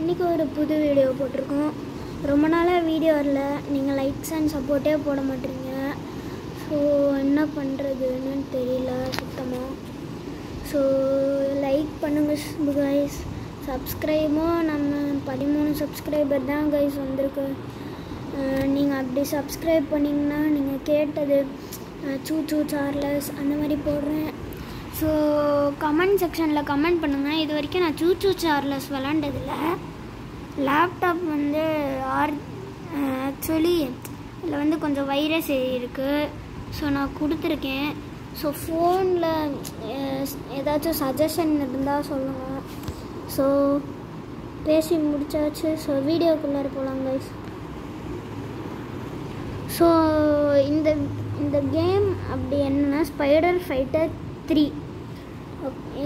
இன்றைக்கி ஒரு புது வீடியோ போட்டிருக்கோம். ரொம்ப நாளாக வீடியோ வரல, நீங்கள் லைக்ஸ் அண்ட் சப்போர்ட்டே போட மாட்டீங்க. ஸோ என்ன பண்ணுறதுன்னு தெரியல சுத்தமாக. ஸோ லைக் பண்ணுங்கள் கைஸ். சப்ஸ்கிரைபும் நம்ம 13 சப்ஸ்கிரைபர் தான் கைஸ் வந்திருக்கு. நீங்கள் அப்படி சப்ஸ்கிரைப் பண்ணிங்கன்னா நீங்கள் கேட்டது சூ சார்லஸ் அந்த மாதிரி போடுறேன். ஸோ கமெண்ட் செக்ஷனில் கமெண்ட் பண்ணுங்கள். இது வரைக்கும் நான் சூ சார்லஸ் விளாண்டதில்ல. லேப்டாப் வந்து ஆக்சுவலி இதில் வந்து கொஞ்சம் வைரஸ் இருக்குது. ஸோ நான் கொடுத்துருக்கேன். ஸோ ஃபோனில் ஏதாச்சும் சஜஷன் இருந்தால் சொல்லுங்கள். ஸோ பேசி முடிச்சாச்சு. ஸோ வீடியோக்குள்ளே போகலாம் கைஸ். ஸோ இந்த கேம் அப்படி என்னன்னா spider fighter 3.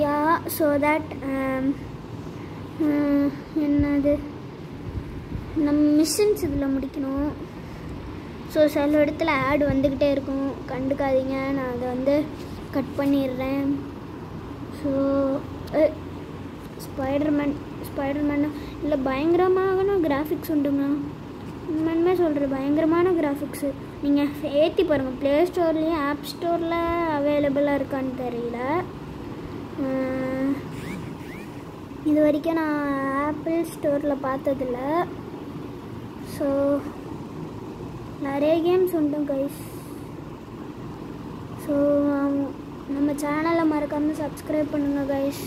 Yeah so that என்னது நம்ம மிஷன்ஸ் இதில் முடிக்கணும். ஸோ சில இடத்துல ஆட் வந்துக்கிட்டே இருக்கும், கண்டுக்காதீங்க. நான் அதை வந்து கட் பண்ணிடுறேன். ஸோ ஸ்பைடர்மேன் இல்லை பயங்கரமான கிராஃபிக்ஸ் உண்டுங்க. உண்மையுமே சொல்கிறேன், பயங்கரமான கிராஃபிக்ஸு. நீங்கள் ஏற்றி பாருங்கள். ப்ளே ஸ்டோர்லேயும் ஆப் ஸ்டோரில் அவைலபிளாக இருக்கான்னு தெரியல. இது வரைக்கும் நான் ஆப்பிள் ஸ்டோரில் பார்த்ததில்ல. ஸோ நிறைய கேம்ஸ் உண்டு கைஸ். ஸோ நம்ம சேனலை மறக்காமல் சப்ஸ்கிரைப் பண்ணுங்கள் கைஸ்.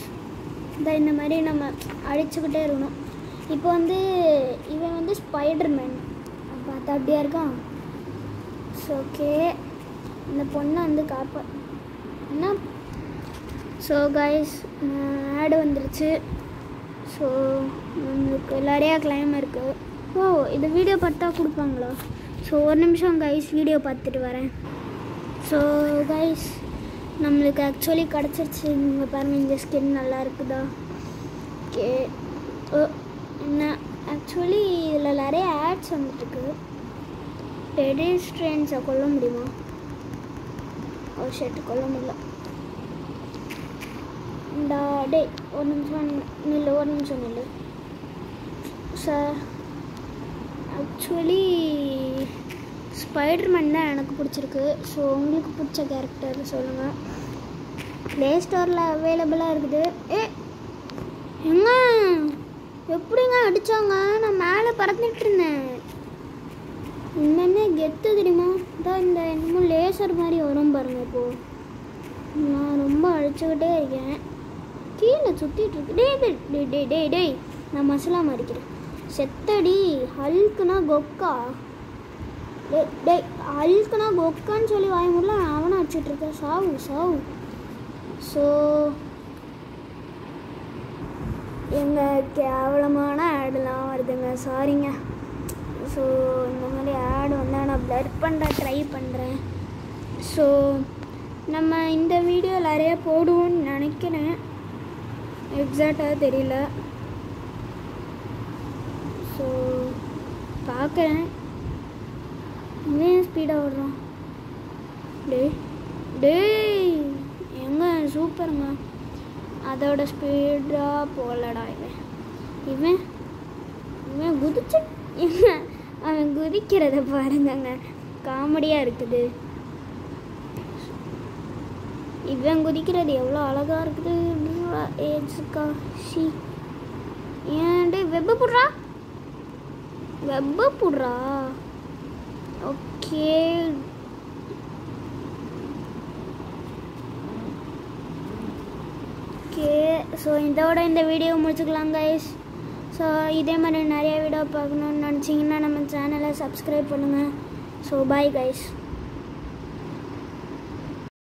இந்த மாதிரி நம்ம அடிச்சுக்கிட்டே இருக்கணும். இப்போ வந்து இவன் வந்து ஸ்பைடர்மேன் பார்த்தா அப்படியா இருக்கான். ஸோ ஓகே, இந்த பொண்ணை வந்து என்ன. ஸோ கைஸ் ஆடு வந்துருச்சு. ஸோ நம்மளுக்கு நிறையா கிளைம் இருக்குது. ஓ, இது வீடியோ பார்த்தா கொடுப்பாங்களா? ஸோ ஒரு நிமிஷம் கைஸ், வீடியோ பார்த்துட்டு வரேன். ஸோ கைஸ் நம்மளுக்கு ஆக்சுவலி கிடச்சிருச்சு. இங்கே பாருங்கள், இந்த ஸ்கின் நல்லா இருக்குதா? ஓகே. என்ன ஆக்சுவலி இதில் நிறைய ஆட்ஸ் வந்துட்டுருக்கு. பெடிஸ்ட்ரியன்ஸை கொல்ல முடியுமா? ஒரு ஷர்ட்டு கொல்ல முடியல. டே ஒரு நிமிஷம் நில்லு. சார் ஆக்சுவலி ஸ்பைடர்மேன் தான் எனக்கு பிடிச்சிருக்கு. ஸோ உங்களுக்கு பிடிச்ச கேரக்டர் சொல்லுங்கள். ப்ளே ஸ்டோரில் அவைலபிளாக இருக்குது. எங்க எப்படிங்க அடித்தாங்க? நான் மேலே பறந்துட்டு இருந்தேன். இன்னமே கெத்து தெரியுமா? தான் இந்த என்னமோ லேசர் மாதிரி வரும் பாருங்கள். இப்போது நான் ரொம்ப அடிச்சுக்கிட்டே இருக்கேன். கீழே சுற்றிட்டு இருக்கு. டேய் நான் மசாலா மாறிக்கிறேன். செத்தடி. ஹல்க்குனா கொக்கா. டேய் ஹல்க்குனா கொக்கான்னு சொல்லி வாய முடியல. அவனை அடிச்சுட்ருக்கேன். சாவு. ஸோ எங்கள் கேவலமான ஆடெலாம் வருதுங்க, சாரிங்க. ஸோ இந்த மாதிரி ஆடு வந்தால் நான் ப்ளர் பண்ண ட்ரை பண்ணுறேன். ஸோ நம்ம இந்த வீடியோ நிறைய போடுவோன்னு நினைக்கிறேன், எக்ஸாக்டாக தெரியல. ஸோ பார்க்குறேன். இன்னும் ஸ்பீடாக ஓடுறான். டேய் எங்க சூப்பருங்க. அதோட ஸ்பீடாக போகலடா இவன் குதிச்சு. அவன் குதிக்கிறத பாருங்கங்க, காமெடியாக இருக்குது. இவன் குதிக்கிறது எவ்வளோ அழகாக இருக்குது. ஏஜுக்கா ஏன்டே வெப்ப புடுறா. ஓகே ஸோ இதோட இந்த வீடியோ முடிச்சுக்கலாம் கைஸ். ஸோ இதே மாதிரி நிறைய வீடியோ பார்க்கணுன்னு நினச்சிங்கன்னா நம்ம சேனலை சப்ஸ்கிரைப் பண்ணுங்கள். So bye guys.